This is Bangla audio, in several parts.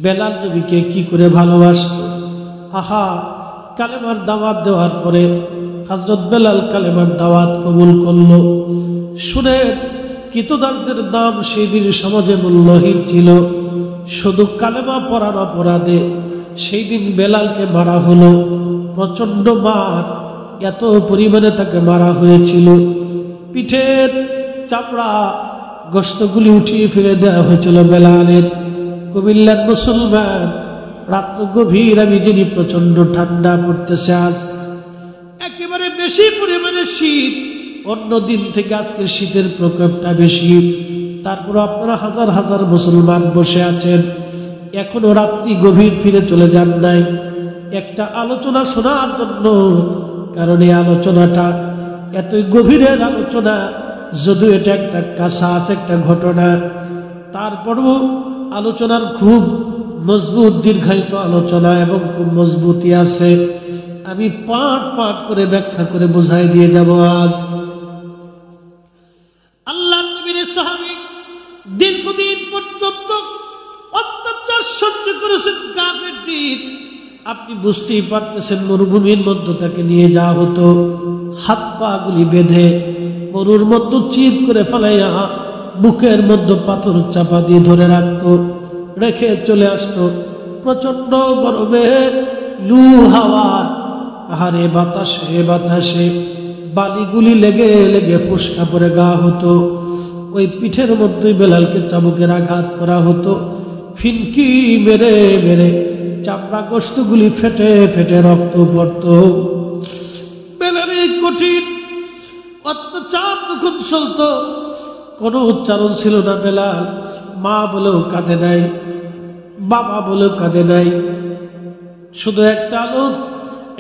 বেলাল নবীকে কি করে ভালোবাসত। আহা, কালেমার দাওয়াত দেওয়ার পরে হযরত বেলাল কালেমার দাওয়াত কবুল করলো। শুনে কৃতদাসদের নাম সেই দিন সমাজে মূল্যহীন ছিল। শুধু কালেমা পড়ার অপরাধে সেই দিন বেলালকে মারা হলো। প্রচন্ড মার, এত পরিমাণে তাকে মারা হয়েছিল। পিঠের চামড়া গোশতগুলি উঠিয়ে ফেলে দেওয়া হয়েছিল বেলালের। কুমিল্লার মুসলমান, রাত্র গভীর, আমি যিনি প্রচন্ড ঠান্ডা পড়তেছে, আজ একেবারে বেশি পরিমাণে শীত। অন্য দিন থেকে আজকের শীতের প্রকোপটা বেশি। তারপর আপনারা হাজার হাজার মুসলমান বসে আছেন, এখনো রাত্রি গভীর ফিরে চলে যান নাই একটা আলোচনা শোনার জন্য। কারণ এই আলোচনাটা এতই গভীরের আলোচনা, যদিও এটা একটা কাসাস একটা ঘটনা, তারপরও আলোচনার খুব মজবুত দীর্ঘায়িত আলোচনা এবং খুব মজবুতি আছে। আমি পাঠ পাঠ করে ব্যাখ্যা করে বুঝাই দিয়ে যাব। আজ আল্লাহর নবীর সাহাবী দীর্ঘদিন পর্যন্ত অত্যাচার সহ্য করেছেন কাফেরদের। আপনি বুঝতেই পারতেছেন, মরুভূমির মধ্যে তাকে নিয়ে যাওয়া হতো, হাত পা গুলি বেঁধে মরুর মধ্যে চিৎ করে ফেলাইয়া বুকের মধ্যে পাথর চাপা দিয়ে ধরে রাখতো, রেখে চলে আসতো। প্রচন্ড গরমে লু হাওয়া, আহারে বাতাসে বাতাসে বালিগুলি লেগে লেগে ফুসকা পরে গা হতো। ওই পিঠের মধ্যে বেলালকে চাবুকের আঘাত করা হতো। ফিনকি মেরে মেরে চামড়া গোশতগুলি ফেটে ফেটে রক্ত পড়ত। বেলালের কঠিন অত্যাচার যখন চলত, কোনো উচ্চারণ ছিল না। বেলাল মা বলেও কাঁদে নাই, বাবা বলেও কাঁদে নাই, শুধু একটা আলো,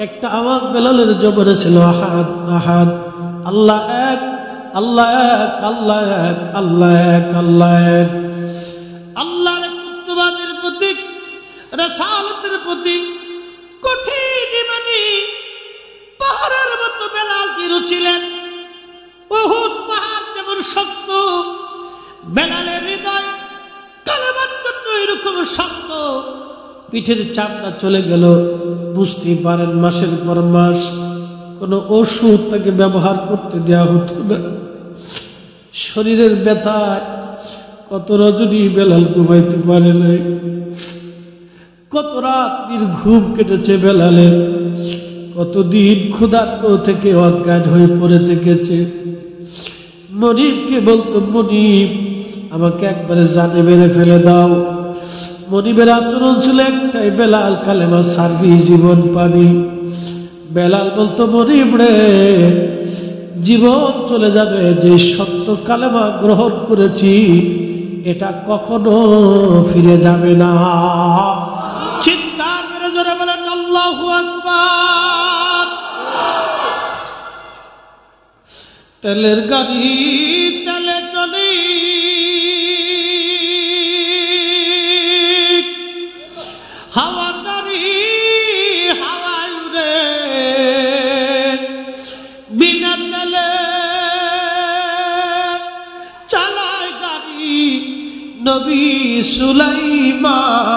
একটা আওয়াজ বেলালের জবানে ছিল, আহাদ আহাদ, আল্লাহ এক, আল্লাহ এক, আল্লাহ এক, আল্লাহ এক, আল্লাহ এক। আল্লাহর একত্ববাদের প্রতি, রাসালাতের প্রতি কঠিন ঈমানি পাহাড়ের মতো বেলাল দৃঢ় ছিলেন। উহুদ পাহাড় যেমন শক্ত, বেলালের হৃদয় কালেমার জন্য এরকম শক্ত। পিঠের চামড়া চলে গেল, বুঝতেই পারেন মাসের পর মাস কোনো ওষুধ তাকে ব্যবহার করতে দেওয়া হতো না। শরীরের ব্যথায় কত রজনী বেলাল ঘুমাইতে পারে নাই, কত রাত্রির ঘুম কেটেছে বেলালের, কতদিন ক্ষুধার্ত থেকে অজ্ঞান হয়ে পড়ে থেকেছে। মনিবকে বলতো, মনিব আমাকে একবারে জানে মেরে ফেলে দাও। মনিবের আচরণ ছিল একটাই, বেলাল কালেমা সারবি, জীবন পাবি। বেলাল বলতো, মনিব রে, জীবন চলে যাবে, যে সত্য কালেমা গ্রহণ করেছি এটা কখনো ফিরে যাবে না। চিৎকার করে জোরে বলেন আল্লাহু আকবার। তেলের গাড়ি তেলে চলি, হাওয়ার গাড়ি হাওয়ায় উড়ে, বিনা তেলে চালায় গাড়ি নবী সুলাইমান।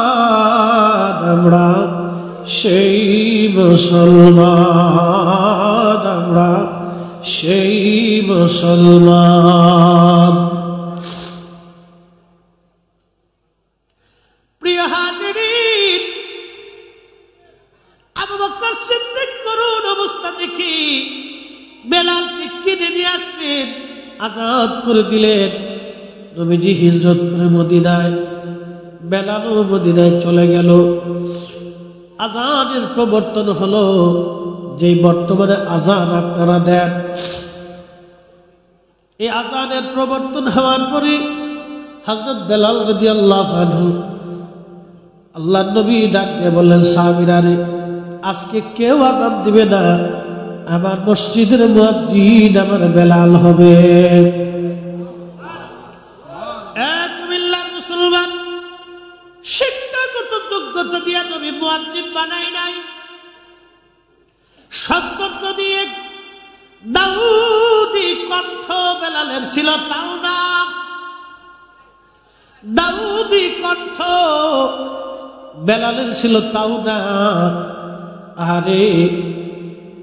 আমরা সেই মুসলমান, আমরা সেই মুসলমান। প্রিয় হাজিরিন, আবু বকর সিদ্দিক করুণ অবস্থা দেখি বেলালকে কিনে নিয়ে আসলেন, আজাদ করে দিলেন। নবীজি হিজরত করে মদিনায়, বেলালও মদিনায় চলে গেল। আজানের প্রবর্তন হলো, যেই বর্তমানে আজান আপনারা দেন, এই আজানের প্রবর্তন হওয়ার পরে হযরত বেলাল রাদিয়াল্লাহু আনহু, আল্লাহর নবী ডাক দিয়ে বললেন, সাহাবীরা রে, আজকে কেউ আজান দিবে না, আমার মসজিদের মুয়াজ্জিন আমার বেলাল হবে। মুসলমান শিক্ষাগত যোগ্যতা দিয়ে নবী মুয়াজ্জিন বানাই নাই, সত্য দিয়ে দাউদি কণ্ঠ বেলালের ছিল, তাও না। দাউদি কণ্ঠ বেলালের ছিল তাও না। আরে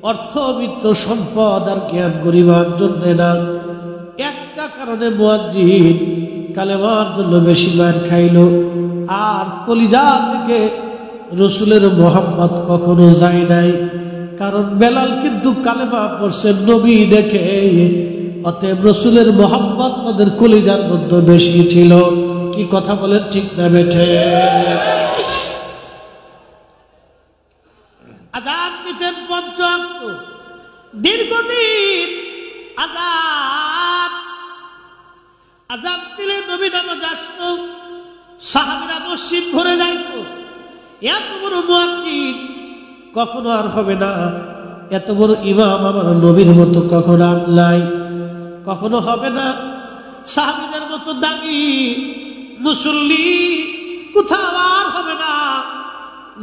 অর্থবিত্ত সম্পদ আর জ্ঞান গরিমার জন্য না, একটা কারণে মুয়াজ্জিন কালেমার জন্য বেশি মার খাইল। আর কলিজা থেকে রসুলের মোহাম্মদ কখনো যায় নাই, কারণ বেলাল কিন্তু কালেমা পড়ছে নবী দেখে। অতএব রসুলের মোহাম্মদ তাদের কলিজার মধ্যে বেশি ছিল। কি কথা বলেন, ঠিক না বেঠে? আযান দিতেন ৫ ওয়াক্ত, দীর্ঘদিন আযান দিলে নবী নামাজ আসতো, সাহাবীরা মসজিদ ভরে যাইত। এত বড় মুয়াজ্জিন কখনো আর হবে না, এত বড় ইমাম আমার নবীর মতো কখনো আর নাই, কখনো হবে না। সাহাবীদের মতো দামি মুসল্লি কোথাও আর হবে না।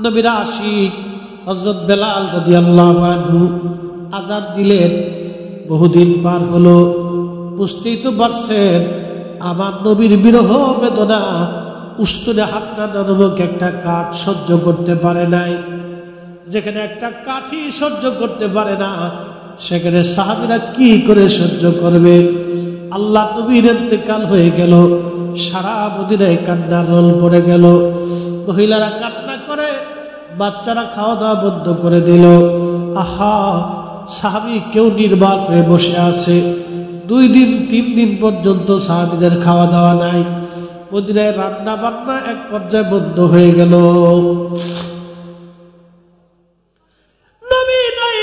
নবীর আশিক হযরত বেলাল রাদিয়াল্লাহু আনহু আযান দিলেন। বহুদিন পার হলো, বুঝতেই তো পারছেন আমার নবীর বিরহ বেদনা উস্তুনে হাতনা নামক একটা কাঠ সহ্য করতে পারে নাই। যেখানে একটা কাঠই সহ্য করতে পারে না, সেখানে সাহাবীরা কি করে সহ্য করবে? আল্লাহ নবীর ইন্তেকাল হয়ে গেল, সারা মদিনায় কান্নার রোল পড়ে গেল। মহিলারা কান্না করে, বাচ্চারা খাওয়া দাওয়া বন্ধ করে দিল। আহা, সাহাবী কেউ নির্বাক হয়ে বসে আছে। 2 দিন 3 দিন পর্যন্ত সাহাবীদের খাওয়া দাওয়া নাই। মদিনায় রান্না বান্না এক পর্যায়ে বন্ধ হয়ে গেল। নবী নাই,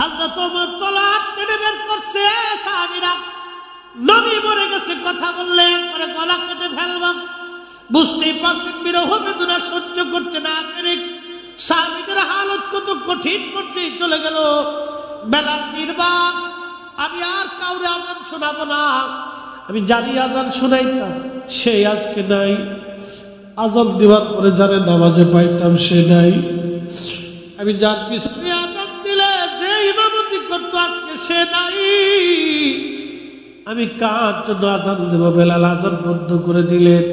হযরত ওমর তলোয়ার টেনে বের করছে। সাহাবীরা নবী মরে গেছে কথা বললে একবারে গলা কেটে ফেলব। বুঝতেই পারছেন বিরহ বেদনা সহ্য করতে না পেরে সাহাবীদের হালত কত কঠিন পর্যায়ে চলে গেল। বেলাল নির্বাক, আমি আর কাউরে আযান শোনাবো না। আমি জানি আযান শোনাইতাম, সে আজকে নাই। আযান দেওয়ার পরে যারা নামাজে পাইতাম সে নাই। আমি যার পিছনে আযান দিলে যে ইমামতি করতো আজকে সে নাই। আমি কার জন্য আযান দেব? বেলাল আযান বন্ধ করে দিলেন।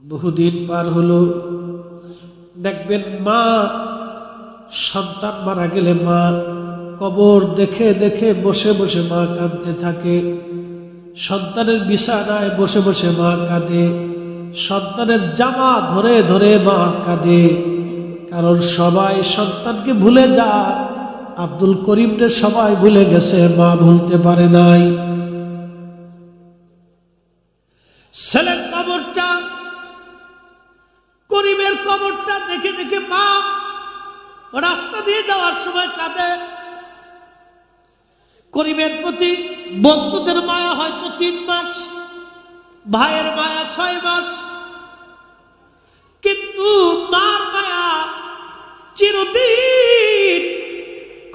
বহুদিন পার হলো, দেখবেন মা সন্তান মারা গেলে মা কবর দেখে দেখে বসে বসে মা কাঁদতে থাকে। সন্তানের বিছানায় বসে বসে মা কাঁদে, সন্তানের জামা ধরে ধরে মা কাঁদে। কারণ সবাই সন্তানকে ভুলে যায়। আব্দুল করিমকে সবাই ভুলে গেছে, মা ভুলতে পারে নাই। ছেলের কবরটা, করিমের কবরটা দেখে দেখে মা রাস্তা দিয়ে যাওয়ার সময় কাঁদে। করিমের প্রতি বন্ধুদের মায়া হয়তো 3 মাস, ভাইয়ের মায়া 6 মাস, কিন্তু মার মায়া চিরদিন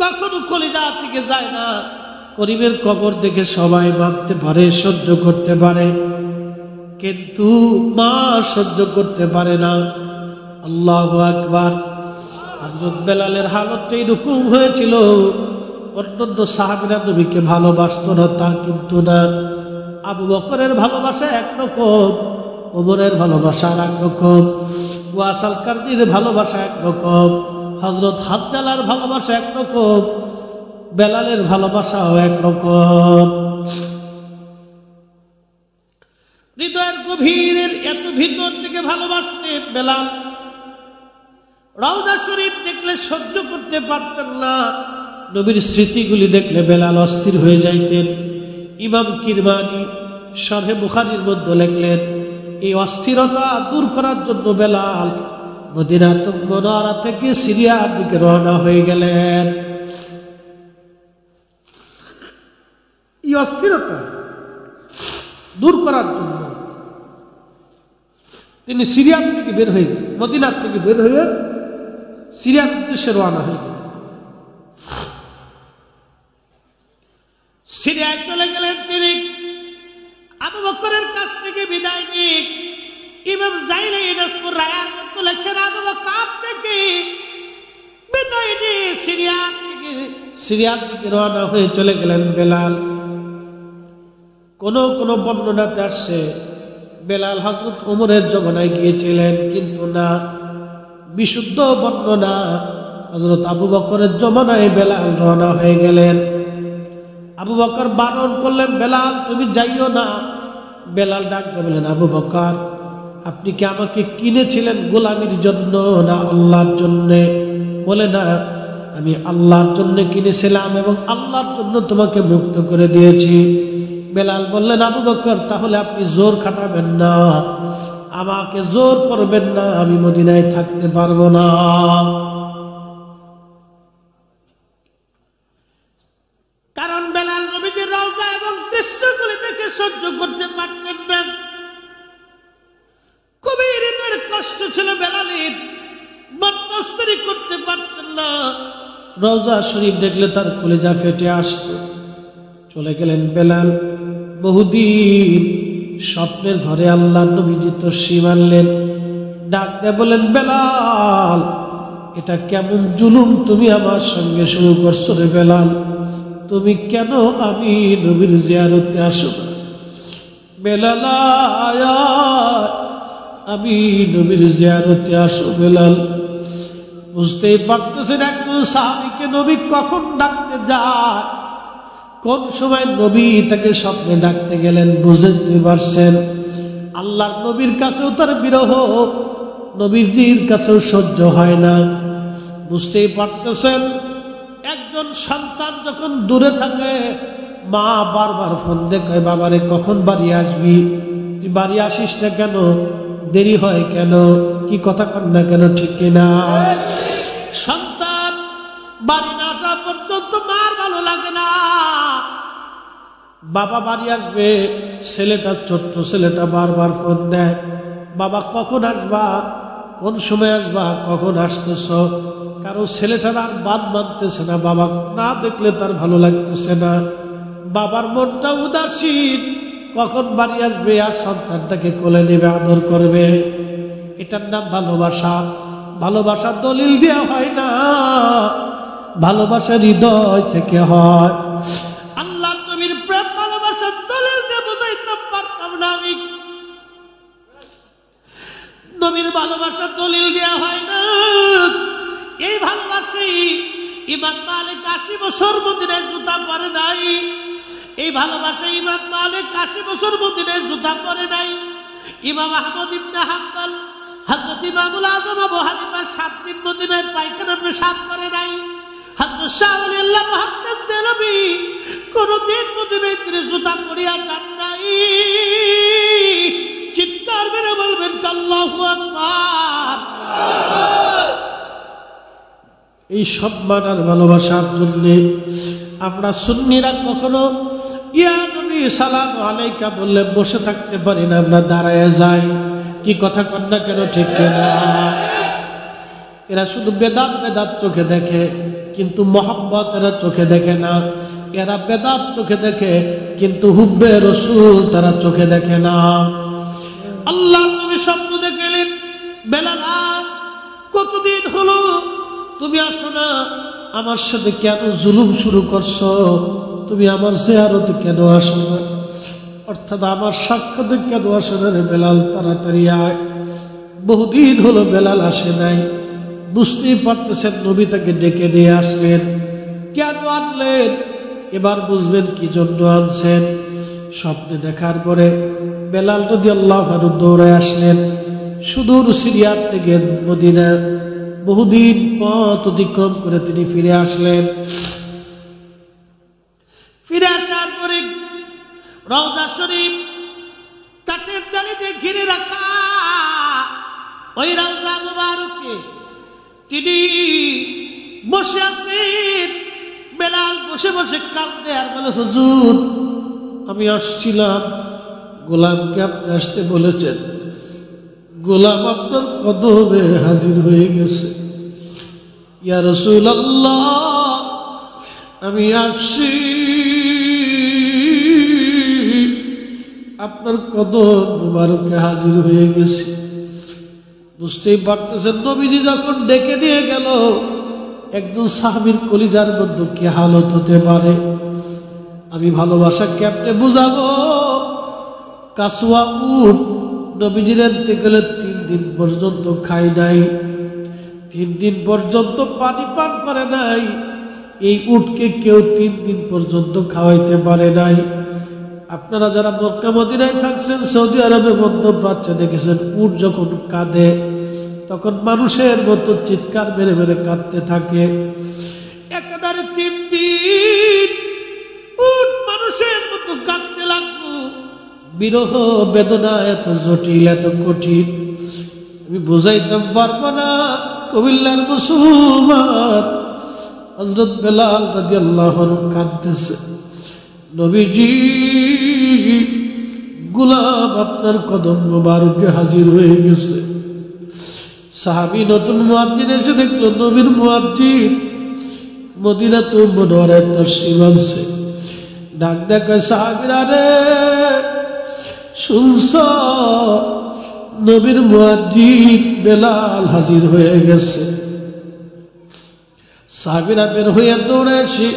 কখনো কলিজা থেকে যায় না। করিমের কবর দেখে সবাই মানতে পারে, সহ্য করতে পারে, কিন্তু মা সহ্য করতে পারে না। আল্লাহু আকবার। হযরত বেলালের হালত এইরকম হয়েছিল। অন্যান্য সাহাবীরা নবীকে ভালোবাসত না তা কিন্তু না। আবু বকরের ভালোবাসা একরকম, ওমরের ভালোবাসা একরকম, ওয়াস আল কারনীর ভালোবাসা একরকম, হযরত হানজালার ভালোবাসা একরকম, বেলালের ভালোবাসাও একরকম। হৃদয়ের গভীরের এত ভিতর থেকে ভালোবাসতেন বেলাল। রওজা শরীফ দেখলে সহ্য করতে পারতেন না। নবীর স্মৃতিগুলি দেখলে বেলাল অস্থির হয়ে যাইতেন। ইমাম কিরমানি শরহে বুখারীর মধ্যে লিখলেন, এই অস্থিরতা দূর করার জন্য বেলাল মদিনা মুনাওয়ারা থেকে সিরিয়ার দিকে রওনা হয়ে গেলেন। এই অস্থিরতা দূর করার জন্য তিনি সিরিয়ার থেকে বের হয়ে গেলেন, মদিনার থেকে বের হয়ে সিরিয়ার উদ্দেশ্যে রওনা হয়ে গেলেন। সিরিয়ায় চলে গেলেন তিনি। আবু বকরের কাছ থেকে বিদায় নিয়ে ইমাম জাইলি নাসপুর রায়ার মধ্যে লেখেন, আবু বকর থেকে বিদায় নিয়ে সিরিয়ার দিকে রওনা হয়ে চলে গেলেন বেলাল। কোন কোন বর্ণনাতে আসছে বেলাল হযরত ওমরের জমানায় গিয়েছিলেন, কিন্তু না, বিশুদ্ধ বর্ণনা হযরত আবু বকরের জমানায় বেলাল রওনা হয়ে গেলেন। আবু বকর বারণ করলেন, বেলাল তুমি যাইও না। বেলাল ডাক দিয়ে বললেন, আবু বকর আপনি কি আমাকে কিনেছিলেন গোলামির জন্য না আল্লাহর জন্য? বলে না, আমি আল্লাহর জন্য কিনেছিলাম এবং আল্লাহর জন্য তোমাকে মুক্ত করে দিয়েছি। বেলাল বললেন, আবু বকর তাহলে আপনি জোর খাটাবেন না, আমাকে জোর করবেন না, আমি মদিনায় থাকতে পারবো না। কারণ বেলাল নবীজির রওজা এবং দৃশ্যগুলি দেখে সহ্য করতে পারতেন না। কবির কষ্ট ছিল বেলালের, বরদাস্তি করতে পারতেন না। রওজা শরীফ দেখলে তার কলিজা ফেটে আসতো। চলে গেলেন বেলাল। বহুদিন স্বপ্নের ঘরে আল্লাহর নবীজি তশরিফ আনলেন। ডাক দিয়ে বলেন, বেলাল এটা কেমন জুলুম তুমি আমার সঙ্গে শুরু করছো রে বেলাল? তুমি কেন আমি নবীর জিয়ারতে আসো না? বেলাল আমি নবীর জিয়ারতে আসো বেলাল। বুঝতেই পারতেছেন একজন সাহাবীকে নবী কখন ডাকতে যায়, কোন সময় নবী তাকে স্বপ্নে ডাকতে গেলেন, বুঝতে পারছেন? আল্লাহর নবীর কাছেও তার বিরহ, নবীজির কাছেও সহ্য হয় না। বুঝতেই পারতেছেন একজন সন্তান যখন দূরে থাকে, মা বারবার ফোন দেখে, বাবারে কখন বাড়ি আসবি? তুই বাড়ি আসিস না কেন? দেরি হয় কেন? কি কথা কন না কেন? ঠিক কিনা? সন্তান বাড়ি না আসা পর্যন্ত মার ভালো লাগে না। বাবা বাড়ি আসবে, ছেলেটা ছোট্ট ছেলেটা বারবার ফোন দেয়, বাবা কখন আসবা, কোন সময় আসবা, কখন আসতেছ? কারণ ছেলেটার আর বাদ মানতেছে না, বাবা না দেখলে তার ভালো লাগতেছে না। বাবার মনটা উদাসীন, কখন বাড়ি আসবে আর সন্তানটাকে কোলে নেবে, আদর করবে। এটার নাম ভালোবাসা। ভালোবাসা দলিল দেওয়া হয় না, ভালোবাসা হৃদয় থেকে হয়। আল্লাহ নবীর প্রেম ভালোবাসার দলিল দিয়ে বোঝাইতে পারতাম না আমি। নবীর ভালোবাসার দলিল দেওয়া হয় না। এই ভালোবাসি ইমাম মালিক 80 বছর মদিনায় জুতা পরে নাই। এই ভালোবাসা ইমাম মালিক 80 বছর মদিনায় জুতা পরে নাই। ইমাম আহমদ ইবনে হাম্বল, হযরত ইমামুল আযম আবু হানিফা 7 দিন মদিনায় পায়খানা পেশাব করে নাই। হযরত শাহ ওলিউল্লাহ মুহাম্মদ দেলবি কোনদিন মদিনায় তিনি জুতা পরিয়া যান নাই। চিৎকার মেরে বলবেন আল্লাহু আকবার। এই সম্মান আর ভালোবাসার জন্য আমরা সুন্নিরা কখনো ইয়া নবী সালাম আলাইকা বললে বসে থাকতে পারি না, আমরা দাঁড়ায় যাই। কি কথা কন না কেন? ঠিক না? এরা শুধু বেদাত বেদাত চোখে দেখে, কিন্তু মহব্বত এরা চোখে দেখে না। এরা বেদাত চোখে দেখে, কিন্তু হুব্বে রসুল তারা চোখে দেখে না। আল্লাহ নবী স্বপ্ন দেখলেন, বেলাল কতদিন হলো তুমি আসো না, আমার সাথে কেন জুলুম শুরু করছো? তুমি আমার জিয়ারতে কেন আসো না? অর্থাৎ আমার সাক্ষাতে কেন আসো না রে বেলাল? তাড়াতাড়ি আয়। বহুদিন হলো বেলাল আসে নাই। বুঝতেই পারতেছেন নবী তাকে ডেকে নিয়ে আসবেন। কেন আনলেন? এবার বুঝবেন কি জন্য আনছেন। স্বপ্নে দেখার পরে বেলাল রাদিয়াল্লাহু আনহু দৌড়ে আসলেন। সুদূর সিরিয়া থেকে মদিনা বহুদিন পথ অতিক্রম করে তিনি ফিরে আসলেন। ফিরে আসার পরে রওজা শরীফ কাঠের জালি দিয়ে ঘিরে রাখা, ওই রওজা মুবারকে তিনি বসে আছেন। বেলাল বসে বসে কাঁদতে আর বলে, হুজুর আমি আসছিলাম, গোলামকে আপনি আসতে বলেছেন, গোলাম আপনার কদমে হাজির হয়ে গেছে। ইয়া রাসূলুল্লাহ আমি আসছি, আপনার কদম মুবারকে হাজির হয়ে গেছে। বুঝতেই পারতেছেন নবীজি যখন ডেকে নিয়ে গেল, একজন সাহাবীর কলিজার মধ্যে কি হালত হতে পারে? আমি ভালোবাসা কেমনে বুঝাবো? কাসুয়া উট নবীজির ইন্তেকালের 3 দিন পর্যন্ত খায় নাই, 3 দিন পর্যন্ত পানি পান করে নাই। এই উটকে কেউ 3 দিন পর্যন্ত খাওয়াইতে পারে নাই। আপনারা যারা মক্কা মদিনায় থাকছেন, সৌদি আরবে মধ্যপ্রাচ্যে দেখেছেন, উট যখন কাঁদে তখন মানুষের মতো চিৎকার মেরে মেরে কাঁদতে থাকে। একেবারে 3 দিন উট মানুষের মতো কাঁদতে লাগলো। বিরহ বেদনা এত জটিল, এত কঠিন, আমি বুঝাইতে পারবো না। কুমিল্লার মুসলমান হযরত বেলাল রাদিয়াল্লাহু আনহু কাঁদতেছে, নবীজি গোলাম আপনার কদম মোবারকে হাজির হয়ে গেছে। সাহাবী নতুন মুয়াজ্জিন এসে দেখলো নবীর মুয়াজ্জিন মদিনাতুল মুনাওয়ারায় তাশরীফ আনছে। ডাক দেখে সাহাবীরা রে, শুনছ নবীর মুয়াজ্জিন বেলাল হাজির হয়ে গেছে। সাহাবীরা বের হয়ে দৌড়ে এসে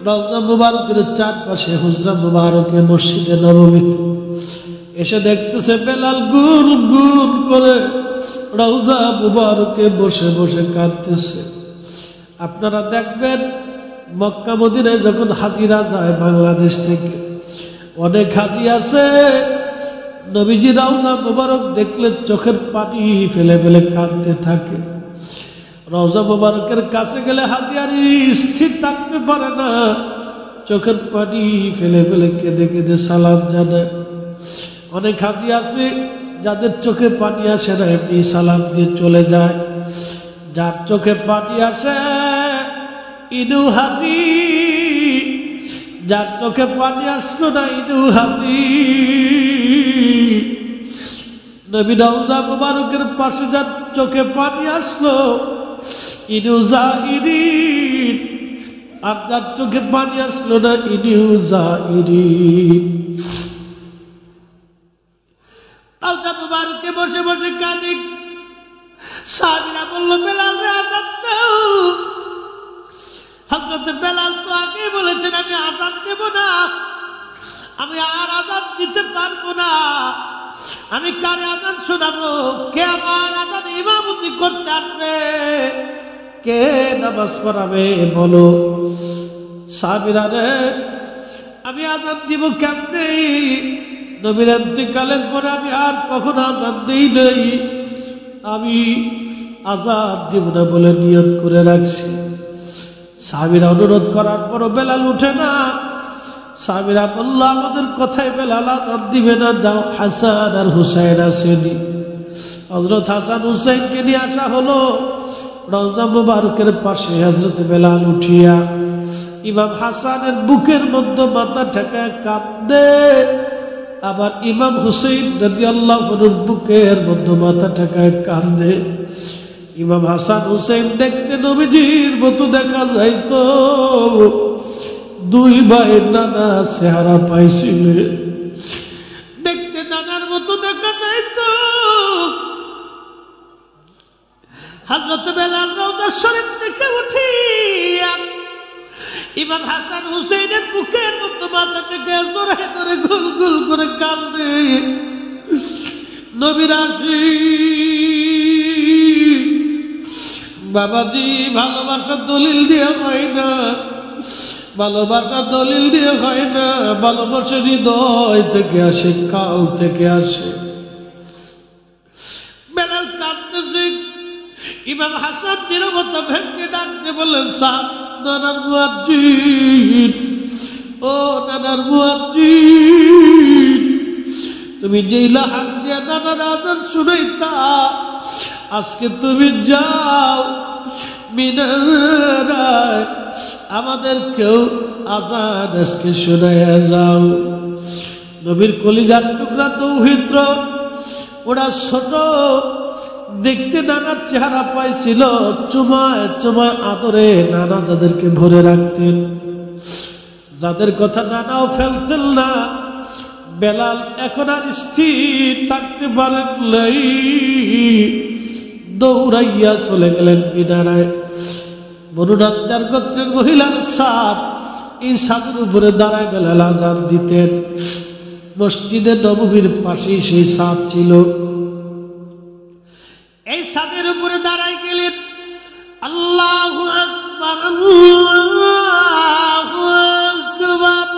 রওজা মুবারকের চারপাশে, হুজরা মুবারকে, মসজিদে নববীতে এসে দেখতেছে বেলাল গুল গুল করে রওজা মুবারকে বসে বসে কাঁদতেছে। আপনারা দেখবেন মক্কা মদিনায় যখন হাজিরা যায় বাংলাদেশ থেকে, অনেক হাজি আছে নবীজি রওজা মুবারক দেখলে চোখের পানি ফেলে ফেলে কাঁদতে থাকে। রওজা মুবারকের কাছে গেলে হাজি আর স্থির থাকতে পারে না, চোখের পানি ফেলে ফেলে কেঁদে কেঁদে সালাম জানায়। অনেক হাজি আছে যাদের চোখে পানি আসে না, এমনি সালাম দিয়ে চলে যায়। যার চোখে পানি আসে ইদু হাজি, যার চোখে পানি আসলো না ইদু হাজি। নবী রওজা মুবারকের পাশে যার চোখে পানি আসলো ইদু জাইরিন, আর যার চোখে পানি আসলো না ইদু জাইরিন। রওজা মুবারকে বসে বসে কাঁদে। সাহাবীরা বলল বেলাল রে আযান দাও। হযরত বেলাল তো আগে বলেছেন আমি আযান দেব না, আমি আর আযান দিতে পারবো না, আমি কারে আযান শোনাবো? কে আমার আযান ইমামতি করতে আসবে? কে নামাজ পড়াবে বলো? সাহাবীরা রে আমি আযান দিব কেমনে? নবীর ইন্তেকালের পরে আমি আর কখনো আযান দেই নাই, আমি আযান দিব না বলে নিয়ত করে রাখছি। সাহাবীরা অনুরোধ করার পরও বেলাল উঠে না। সাহাবীরা বলল আমাদের কথায় বেলাল আযান দিবে না, যাও হাসান আর হুসাইন আসেনি, হযরত হাসান হুসাইনকে নিয়ে আসা হলো। রওজা মুবারকের পাশে হযরত বেলাল উঠিয়া ইমাম হাসানের বুকের মধ্যে মাথা ঠেকায় কাঁদে, আবার ইমাম হুসাইন রাদিয়াল্লাহু আনহুর বুকের মধ্যে মাথা ঠেকায় কাঁদে। ইমাম হাসান হুসাইন দেখতে নবীজির মতো দেখা যাইতো, দুই ভাইয়ের নানা চেহারা পাইছিলে, দেখতে নানার মতো দেখা যাইতো। হযরত বেলাল রওজা শরীফ থেকে উঠিয়া ইমাম হাসান হুসাইনের বুকের মধ্যে মাথা টেকে জোরে জোরে গুল গুল করে কাঁদে। নবীর আশিক বাবাজি, ভালোবাসা দলিল দিয়ে হয় না, ভালোবাসা দলিল দিয়ে হয় না, ভালোবাসা হৃদয় থেকে আসে, কাল থেকে আসে। বেলাল কাঁদতেছে। ইমাম হাসান নীরবতা ভেঙে ডাকতে বললেন সাহেব, নানার মুয়াজ্জিন, ও নানার মুয়াজ্জিন, তুমি যেই লাহান দিয়া নানার আযান শুনাইতা, আজকে তুমি যাও মিনারায় আমাদেরকেও আযান আজকে শোনাইয়া যাও। নবীর কলিজার টুকরা দৌহিত্র, ওরা ছোট দেখতে নানার চেহারা পাইছিল, চুমায় চুমায় আদরে নানা যাদেরকে ভরে রাখতেন, যাদের কথা নানাও ফেলতেন না। বেলাল এখন আর স্থির থাকতে পারেন নাই, দৌড়াইয়া চলে গেলেন মিনারায়। বনু নাজ্জার গোত্রের মহিলার ছাদ, এই ছাদের উপরে দাঁড়ায় বেলাল আযান দিতেন। মসজিদে নববীর পাশেই সেই ছাদ ছিল। এই ছাদের উপরে দাঁড়াই গেলেন, আল্লাহু আকবার, আল্লাহু আকবার,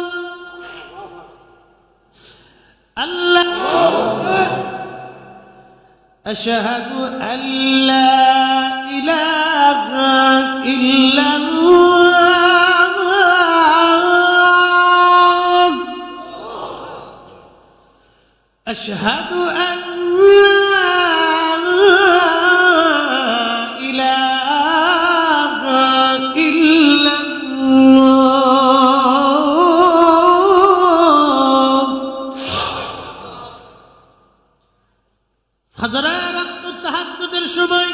আল্লাহু আকবার, আশহাদু আল্লা ইলাহা ইল্লাল্লাহ, আশহাদু আল্লা সময়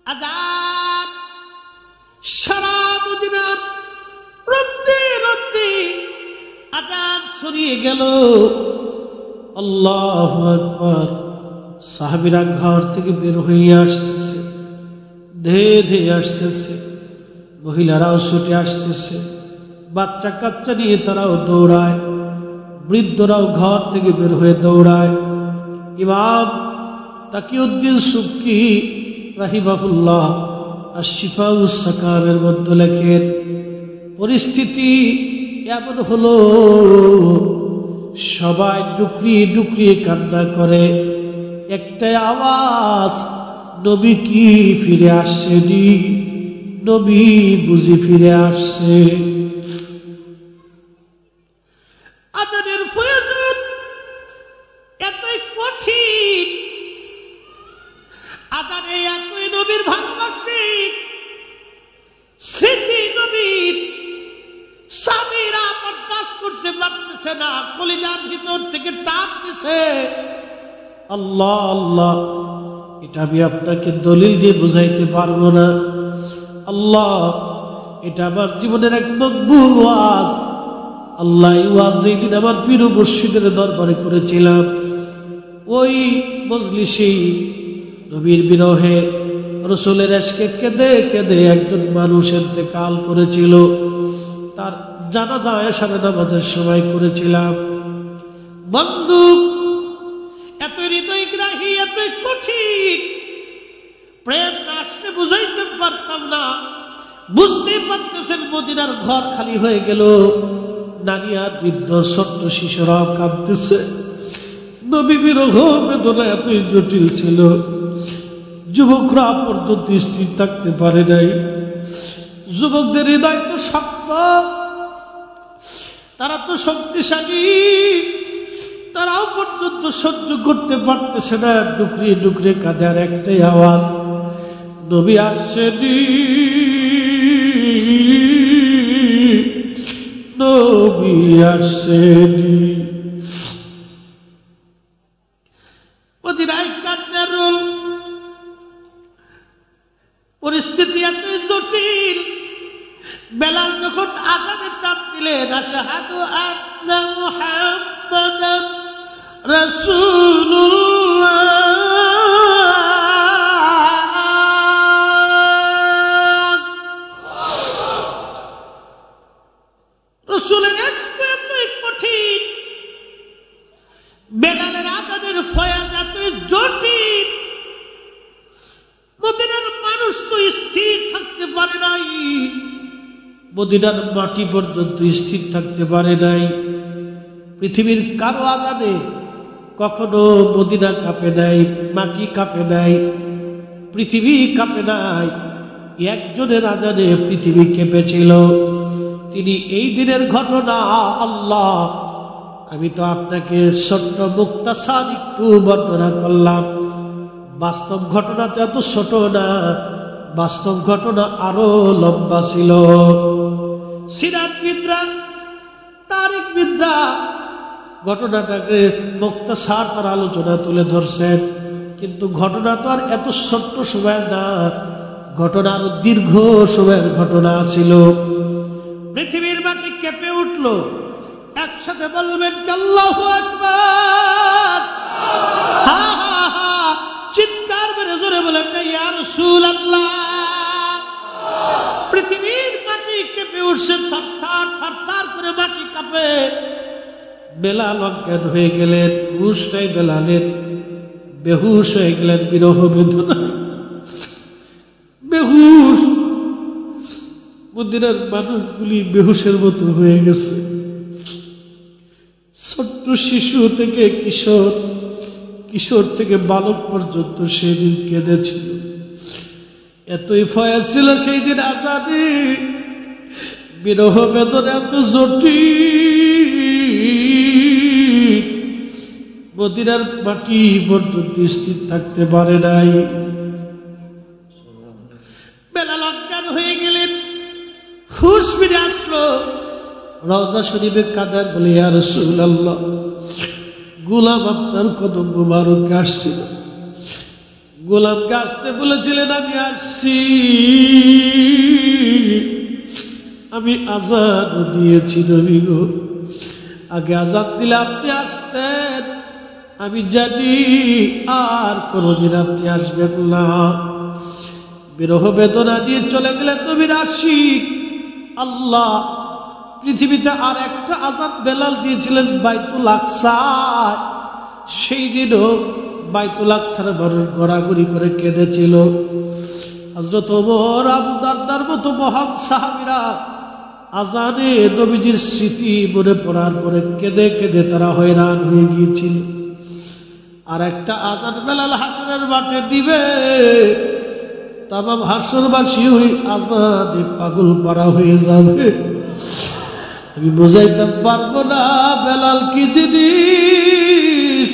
আযান সারা মদিনার রদ্দে রদ্দে আযান ছড়িয়ে গেল। আল্লাহু আকবার। সাহাবীরা ঘর থেকে বের হয়ে আসতেছে, ধেয়ে ধেয়ে আসতেছে, মহিলারাও ছুটে আসতেছে, বাচ্চা কাচ্চা নিয়ে তারাও দৌড়ায়, বৃদ্ধরাও ঘর থেকে বের হয়ে দৌড়ায়। ইমাম তাকিউদ্দিন সুবকি রাহিমাহুল্লাহ আশ-শিফাউস সাকামের মধ্যে লেখেন, পরিস্থিতি এমন হলো সবাই ডুকরিয়ে ডুকরিয়ে কান্না করে, একটাই আওয়াজ, নবী কি ফিরে আসছেনি? নবী বুঝি ফিরে আসছে? আযানের প্রয়োজন এতই কঠিন, আযানে এতই নবীর ভালোবাসে, স্মৃতি নবীর স্বামীরা বরদাস্ত করতে পারতেছে না, কলিজার ভিতর থেকে টান দিছে। আল্লাহ আল্লাহ, এটা আমি আপনাকে দলিল দিয়ে বুঝাইতে পারবো না। আল্লাহ, এটা আমার জীবনের এক মকবুল ওয়াজ। আল্লাহ, এই ওয়াজ যেদিন আমার পীর মুর্শিদের দরবারে করেছিলাম, ওই মজলিসেই নবীর বিরহে, রাসূলের ইশকে কেঁদে কেঁদে একজন মানুষ ইন্তেকাল করেছিল। তার জানাজা এশার নামাজের সময় করেছিলাম। বন্ধু, এত হৃদয়গ্রাহী, এত কঠিন, প্রেম না আসলে বুঝাইতে পারতাম না। বুঝতে পারতেছেন, মদিনার ঘর খালি হয়ে গেল, নারী আর বৃদ্ধ ছোট্ট শিশুরাও কাঁদতেছে। নবী বিরহ বেদনা এতই জটিল ছিল, যুবকরা পর্যন্ত স্থির থাকতে পারে নাই। যুবকদের হৃদয় তো শক্ত, তারা তো শক্তিশালী, তারাও পর্যন্ত সহ্য করতে পারতেছে না, ডুকরিয়ে ডুকরিয়ে কাঁদে। আর একটাই আওয়াজ, নবী আসছেনি, নবী আসছেনি। মদিনায় কান্নার রোল, পরিস্থিতি এতই জটিল। বেলাল যখন আযানের টান দিলেন, আশহাদু আন্না মুহাম্মাদান রাসূলুল্লাহ, রাসূলের ইশকে এতই কঠিন, বেলালের আযানের ফয়াজ এতই জটিল। মদিনার মানুষ তো স্থির থাকতে পারে নাই, মদিনার মাটি পর্যন্ত স্থির থাকতে পারে নাই। পৃথিবীর কারো আযানে কখনো মদিনা কাঁপে নাই, মাটি কাঁপে নাই, পৃথিবী কাঁপে নাই। একজনের আযানে পৃথিবী কেঁপেছিল, তিনি এই দিনের ঘটনা। আল্লাহ, আমি তো আপনাকে ছোট্ট মুক্তাসার একটু বর্ণনা করলাম, বাস্তব ঘটনা তো এত ছোট না, বাস্তব ঘটনা আরো লম্বা ছিল। সিরাতবিদরা, তারিখবিদরা ঘটনাটাকে মুক্তাসার তার আলোচনা তুলে ধরছেন, কিন্তু ঘটনা তো আর এত ছোট্ট সময়ের না, ঘটনা আরো দীর্ঘ সময়ের ঘটনা ছিল। পৃথিবীর মাটি কেঁপে উঠল। একসাথে বলবেন আল্লাহু আকবার। হা হা হা, চিৎকার মেরে জোরে বলেন না ইয়া রাসূলুল্লাহ। পৃথিবীর মাটি কেঁপে উঠছে, থরথর থরথর করে মাটি কাঁপে। বেলাল অজ্ঞান হয়ে গেলেন, হুঁশ নাই বেলালের, বেহুশ হয়ে গেলেন বিরহ বেদনায়, বেহুশ। মদিনার মানুষগুলি বেহুশের মতো হয়ে গেছে। ছোট্ট শিশু থেকে কিশোর, কিশোর থেকে বালক পর্যন্ত সেদিন কেঁদেছিল। এতই ফয়া ছিল সেই দিন আজাদে, বিরহ বেদনা এত জটিল, মদিনার মাটি পর্যন্ত স্থির থাকতে পারে নাই। বেলাল অজ্ঞান হয়ে গেলেন, হুঁশ ফিরে আসলো, রওজা শরীফে কাঁদার বলে, ইয়া রাসূলুল্লাহ, গোলাম আপনার কদম মুবারক আসছিল, গোলামকে আসতে বলেছিলেন, আমি আসছি, আমি আজান দিয়েছি নবী গো, আগে আজান দিলে আপনি আসতেন, আমি জানি আর কোনদিন আপনি আসবেন না। বিরহ বেদনা দিয়ে চলে গেলেন নবীর আশিক। আল্লাহ পৃথিবীতে আর একটা আজান বেলাল দিয়েছিলেন বাইতুল আকসায়, সেই দিনও বাইতুল আকসার মানুষ গড়াগড়ি করে কেঁদেছিল। হযরত ওমর, আবু দারদার মতো মহান সাহাবীরা আজানে নবীজির স্মৃতি মনে পড়ার পরে কেঁদে কেঁদে তারা হয়রান হয়ে গিয়েছিল। আর একটা আজান বেলাল হাসরের মাঠে দিবে, তামাম হাসরবাসী ওই আজানে পাগল পারা হয়ে যাবে। আমি বুঝাইতে পারবো না বেলাল কি জিনিস,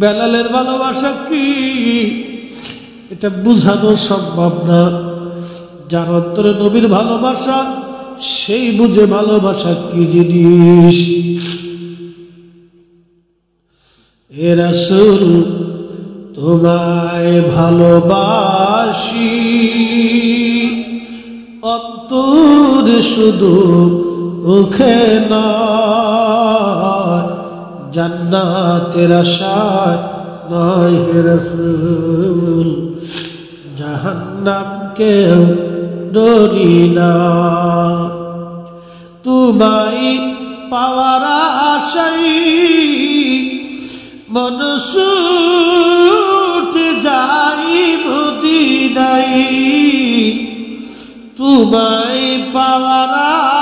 বেলালের ভালোবাসা কি, এটা বুঝানো সম্ভব না। যার অন্তরে নবীর ভালোবাসা, সেই বুঝে ভালোবাসা কি জিনিস। হে রাসূল, তোমায় ভালোবাসি, অন্তর শুধু মুখে নয়, জান্নাতের আশায় নয় হে রাসূল, জাহান্নামকেও ডরি না। তোমায় পাওয়ার আশায় মন ছুটে যাই মদিনায়, তোমায় পাওয়ার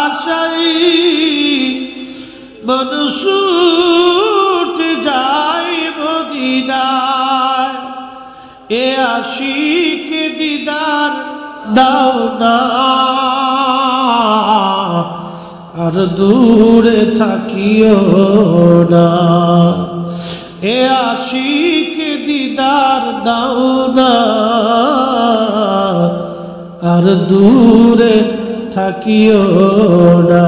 আশায় মন ছুটে যাই মদিনায়। এ আশিক দিদার দাও না, আর দূরে থাকিও না। এ আশিক দিদার দাও না, আর দূরে থাকিও না।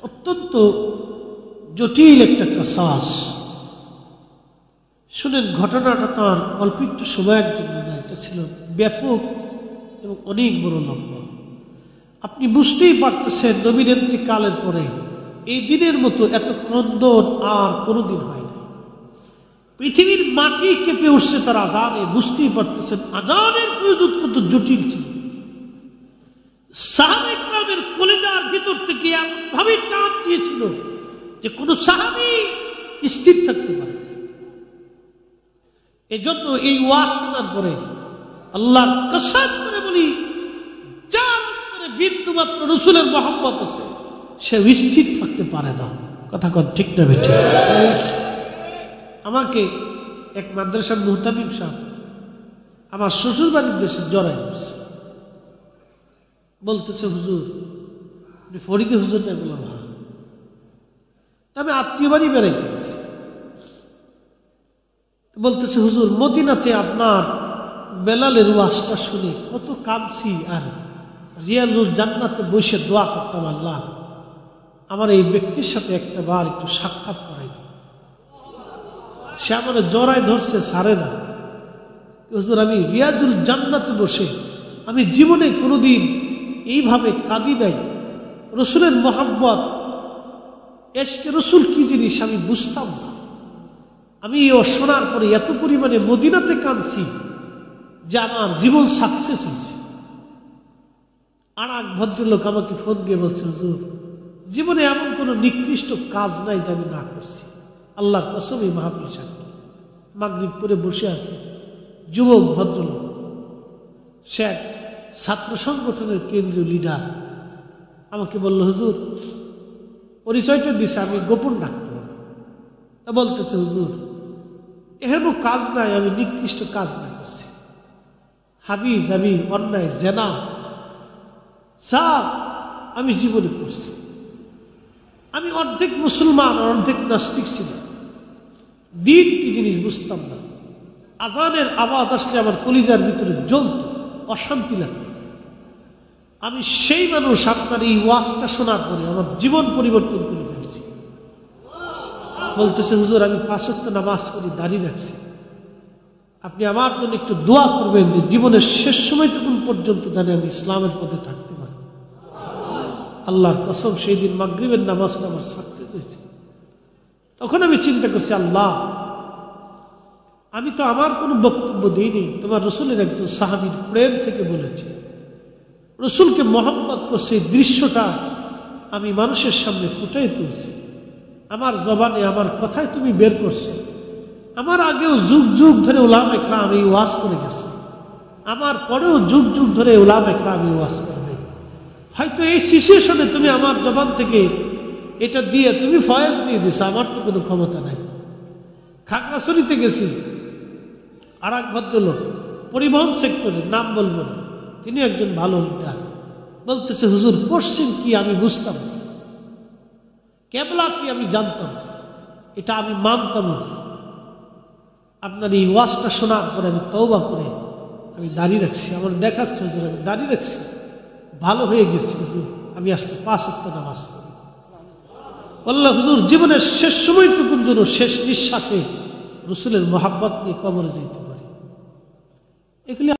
অত্যন্ত জটিল একটা কাসাস। শুনেন, ঘটনাটা তার অল্প একটু সময়ের জন্য না, এটা ছিল ব্যাপক এবং অনেক বড় লম্বা। আপনি বুঝতেই পারতেছেন নবীর ইন্তেকালের পরে এই দিনের মতো এত ক্রন্দন আর কোনোদিন হয়নি। পৃথিবীর মাটি কেঁপে উঠছে তার আজানে। বুঝতেই পারতেছেন আজানের প্রয়োজন কত জটিল ছিল। সাহাবা ইকরামের কলিজার ভিতর থেকে এমন ভাবে টান দিয়েছিল যে কোন সাহাবী স্থির থাকতে পারে। এজন্য এই ওয়াজ শোনার পরে আল্লাহর কসম করে বলি, যার অন্তরে বিন্দু মাত্র রাসূলের মহব্বত আছে, সে স্থির থাকতে পারে না। কথা কন ঠিক না বেঠিক? আমাকে এক মাদ্রাসার মুহতামিম সাহেব আমার শ্বশুর বাড়ির দেশে জড়াই ধরছে, বলতেছে, হুজুর ফরিদে হুজুর না? বললাম হ্যাঁ। আমি আত্মীয় বাড়ি বেড়াইতে গেছি। বলতেছে, হুজুর মদিনাতে আপনার বেলালের ওয়াজটা শুনে কত কাঁদছি, আর রিয়ালুর জান্নাতে বসে দোয়া করতাম, আল্লাহ আমার এই ব্যক্তির সাথে একটা বার একটু সাক্ষাৎ করাই দিই। সে আমার জড়ায় ধরছে, ছাড়ে না। হুজুর আমি রিয়াজুল জান্নাতে বসে আমি জীবনে কোনোদিন এইভাবে কাঁদি নাই। রসুলের মহব্বত, এশকে রসুল কি জিনিস আমি বুঝতাম না। আমি ও শোনার পরে এত পরিমাণে মদিনাতে কাঁদছি যে আমার জীবন সাকসেস হয়েছে। আর এক ভদ্রলোক আমাকে ফোন দিয়ে বলছে, হুজুর জীবনে এমন কোনো নিকৃষ্ট কাজ নাই যে আমি না করছি। আল্লাহর কসম এই মাহফিল সাক্ষী। মাগরিব পরে বসে আছে যুবক ভদ্রলোক, সে এক ছাত্র সংগঠনের কেন্দ্রীয় লিডার। আমাকে বলল, হুজুর পরিচয়টা দিছে, আমি গোপন রাখতে হবে। বলতেছে, হুজুর এহেন কাজ নাই আমি নিকৃষ্ট কাজ না করছি। হাবি জাবি অন্যায় জেনা সব আমি জীবনে করছি। আমি অর্ধেক মুসলমান অর্ধেক নাস্তিক ছিলাম। দিন কি জিনিস বুঝতাম না। আজানের আওয়াজ আসলে আমার কলিজার ভিতরে জ্বলত, অশান্তি লাগত। আমি সেই মানুষ আপনার এই ওয়াজটা শোনার পরে আমার জীবন পরিবর্তন করে ফেলছি। বলতেছে, হুজুর আমি 5 ওয়াক্ত নামাজ পড়ি, দাঁড়িয়ে রাখছি, আপনি আমার জন্য একটু দোয়া করবেন যে জীবনের শেষ সময়টুকু পর্যন্ত জানি আমি ইসলামের পথে থাকতে পারি। আল্লাহর কসম সেই দিন মাগরিবের নামাজটা আমার সাকসেস হয়েছে। তখন আমি চিন্তা করছি, আল্লাহ আমি তো আমার কোনো বক্তব্য দিইনি, তোমার রসুলের একজন সাহাবীর প্রেম থেকে বলেছি, রসুলকে মহব্বত করছে, এই দৃশ্যটা আমি মানুষের সামনে ফুটাই তুলছি। আমার জবানে আমার কথায় তুমি বের করছো। আমার আগেও যুগ যুগ ধরে উলামা কেরাম এই ওয়াজ করে গেছে, আমার পরেও যুগ যুগ ধরে উলামা কেরাম এই ওয়াজ করবে। হয়তো এই সিচুয়েশনে তুমি আমার জবান থেকে এটা দিয়ে তুমি ফয়েজ দিয়ে দিছো, আমার তো কোনো ক্ষমতা নাই। খাগড়াছড়িতে গেছি, আর এক ভদ্রলোক পরিবহন সেক্টরের, নাম বলবো না, তিনি একজন ভালো লিডার। বলতেছে, হুজুর পশ্চিম কি আমি বুঝতাম না, কেবলা কি আমি জানতাম না, এটা আমি মানতাম না। আপনার এই ওয়াজটা শোনার পরে আমি তওবা করে আমি দাঁড়িয়ে রাখছি। আমার দেখাচ্ছে হুজুর আমি দাঁড়িয়ে রাখছি, ভালো হয়ে গেছি হুজুর, আমি আজকে 5 ওয়াক্ত নামাজ পড়ি। আল্লাহ হুজুর জীবনের শেষ সময়টুকুর জন্য শেষ নিঃশ্বাসে রসুলের মহাব্বত নিয়ে কবরে যেতে পারি। এগুলি